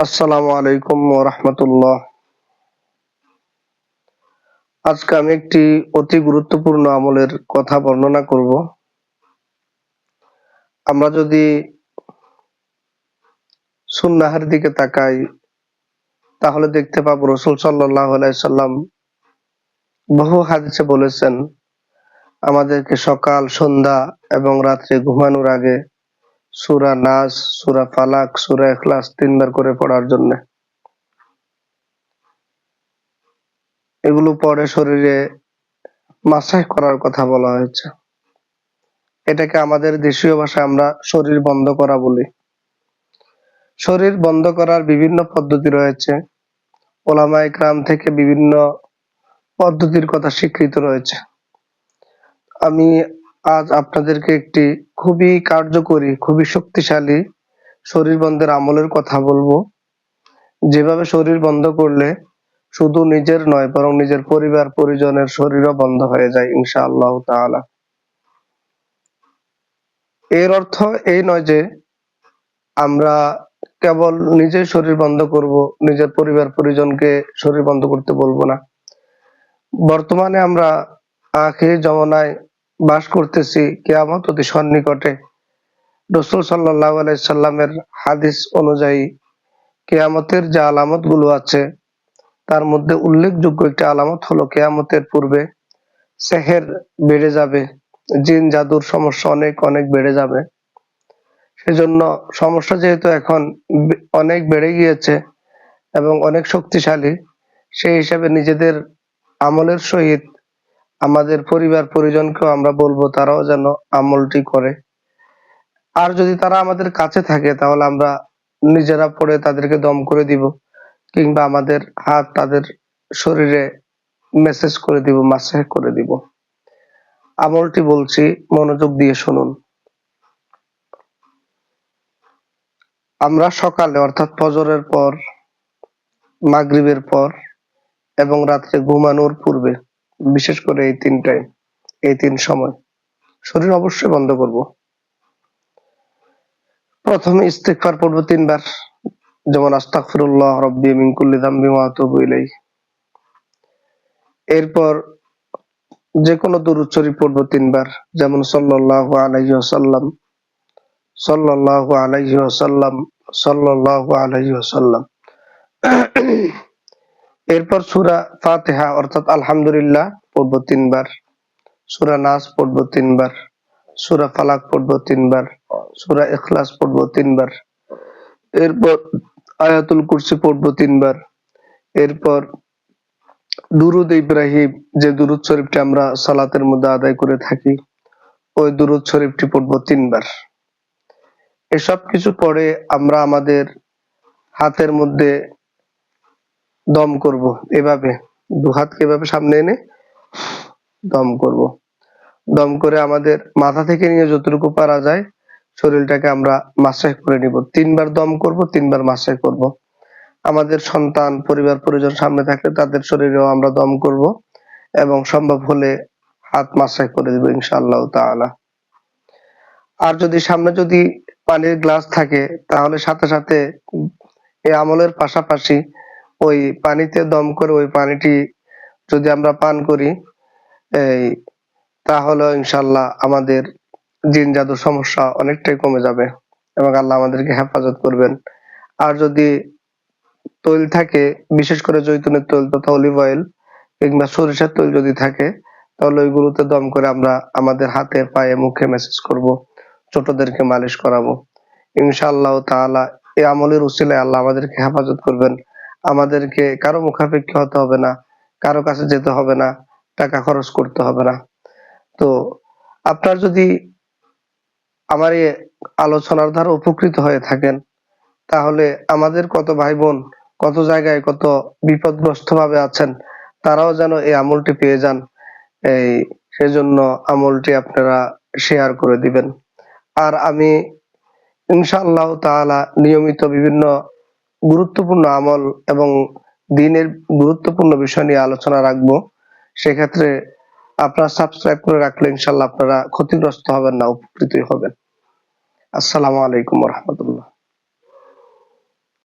আসসালামু আলাইকুম ওয়া রাহমাতুল্লাহ। আজকে আমি একটি অতি গুরুত্বপূর্ণ আমলের কথা বর্ণনা করব। আমরা যদি সুন্নাহের দিকে তাকাই তাহলে দেখতে পাবো রাসূল সাল্লাল্লাহু আলাইহি সাল্লাম বহু হাদিসে বলেছেন আমাদেরকে সকাল, সন্ধ্যা এবং রাত্রে ঘুমানোর আগে সূরা নাস, সূরা ফালাক, সূরা ইখলাস ৩ বার করে পড়ার জন্য। এগুলো পরে শরীরে মাসাজ করার কথা বলা হয়েছে। এটাকে আমাদের দেশীয় ভাষায় আমরা শরীর বন্ধ করা বলি। শরীর বন্ধ করার বিভিন্ন পদ্ধতি রয়েছে। ওলামায়ে কেরাম থেকে বিভিন্ন পদ্ধতির কথা স্বীকৃত রয়েছে। আমি আজ আপনাদেরকে একটি খুবই কার্যকরী, খুবই শক্তিশালী শরীর বন্ধের আমলের কথা বলবো। যেভাবে শরীর বন্ধ করলে শুধু নিজের নয় বরং নিজের পরিবার পরিজনের শরীরও বন্ধ হয়ে যায় ইনশাআল্লাহ তাআলা। এর অর্থ এই নয় যে আমরা কেবল নিজের শরীর বন্ধ করব, নিজের পরিবার পরিজনকে শরীর বন্ধ করতে বলবো না। বর্তমানে আমরা আখিরি জমানায় বাস করতেছি, কিয়ামত অতি সন্নিকটে। রাসূল সাল্লাল্লাহু আলাইহি সাল্লামের হাদিস অনুযায়ী কিয়ামতের যে আলামত গুলো আছে তার মধ্যে উল্লেখযোগ্য একটি আলামত হলো কিয়ামতের পূর্বে সেহের বেড়ে যাবে, জিন জাদুর সমস্যা অনেক অনেক বেড়ে যাবে। সেজন্য সমস্যা যেহেতু এখন অনেক বেড়ে গিয়েছে এবং অনেক শক্তিশালী, সেই হিসাবে নিজেদের আমলের সহিত আমাদের পরিবার পরিজনকেও আমরা বলবো তারাও যেন আমলটি করে। আর যদি তারা আমাদের কাছে থাকে তাহলে আমরা নিজেরা পড়ে তাদেরকে দম করে দিব, কিংবা আমাদের হাত তাদের শরীরে মেসেজ করে দিব, মাসাজ করে দিব। আমলটি বলছি, মনোযোগ দিয়ে শুনুন। আমরা সকালে অর্থাৎ ফজরের পর, মাগরিবের পর এবং রাত্রে ঘুমানোর পূর্বে, বিশেষ করে এই তিন সময় শরীর অবশ্যই বন্ধ করব। প্রথমে ইস্তিগফার পড়ব ৩ বার, যেমন আস্তাগফিরুল্লাহ রাব্বি মিন কুল্লি যামবিন ওয়া আতুবু ইলাইহি। এরপর যেকোনো দুরূদ শরীফ পড়ব ৩ বার, যেমন সাল্লাল্লাহু আলাইহি ওয়াসাল্লাম, সাল্লাল্লাহু আলাইহি ওয়াসাল্লাম, সাল্লাল্লাহু আলাইহি ওয়াসাল্লাম। এরপর সূরা ফাতিহা অর্থাৎ আলহামদুলিল্লাহ পড়ব ৩ বার, সূরা নাস পড়ব ৩ বার, সূরা ফালাক পড়ব ৩ বার, সূরা ইখলাস পড়ব ৩ বার। এরপর আয়াতুল কুরসি পড়ব ৩ বার। এরপর দুরুদ ইব্রাহিম, যে দুরুদ শরীফটি আমরা সালাতের মধ্যে আদায় করে থাকি, ওই দুরুদ শরীফটি পড়ব ৩ বার। এসব কিছু পরে আমরা আমাদের হাতের মধ্যে দম করব, এভাবে দু হাতকে এভাবে সামনে এনে দম করব। দম করে আমাদের মাথা থেকে নিয়ে যতটুকু পারা যায় শরীরটাকে আমরা মাসাজ করে নিব। ৩ বার দম করব, ৩ বার মাসাজ করব। আমাদের সন্তান, পরিবার পরিজন সামনে থাকলে তাদের শরীরেও আমরা দম করব এবং সম্ভব হলে হাত মাসাজ করে দিব ইনশাআল্লাহ তাআলা। আর যদি সামনে পানির গ্লাস থাকে তাহলে সাথে সাথে এই আমলের পাশাপাশি ওই পানিতে দম করে ওই পানিটি যদি আমরা পান করি, এই তাহলে ইনশাআল্লাহ আমাদের জিন জাদুর সমস্যা অনেকটাই কমে যাবে এবং আল্লাহ আমাদেরকে হেফাজত করবেন। আর যদি তৈল থাকে, বিশেষ করে জৈতুনের তৈল তথা অলিভ অয়েল কিংবা সরিষার তৈল যদি থাকে, তাহলে ওইগুলোতে দম করে আমরা আমাদের হাতে, পায়ে, মুখে মেসেজ করব, ছোটদেরকে মালিশ করাবো ইনশাআল্লাহ তাআলা। এই আমলের উসিলায় আল্লাহ আমাদেরকে হেফাজত করবেন। আমাদেরকে কারো মুখাপেক্ষী হতে হবে না, কারো কাছে যেতে হবে না, টাকা খরচ করতে হবে না। তো আপনার যদি আমার এই আলোচনার দ্বারা উপকৃত হয়ে থাকেন, তাহলে আমাদের কত ভাই বোন কত জায়গায় কত বিপদগ্রস্ত ভাবে আছেন, তারাও যেন এই আমলটি পেয়ে যান, এই সেজন্য আমলটি আপনারা শেয়ার করে দিবেন। আর আমি ইনশাআল্লাহ তাআলা নিয়মিত বিভিন্ন গুরুত্বপূর্ণ আমল এবং দ্বীনের গুরুত্বপূর্ণ বিষয় নিয়ে আলোচনা রাখবো। সেক্ষেত্রে আপনারা সাবস্ক্রাইব করে রাখলে ইনশাআল্লাহ আপনারা ক্ষতিগ্রস্ত হবেন না, উপকৃতই হবেন। আসসালামু আলাইকুম ওয়া রাহমাতুল্লাহ।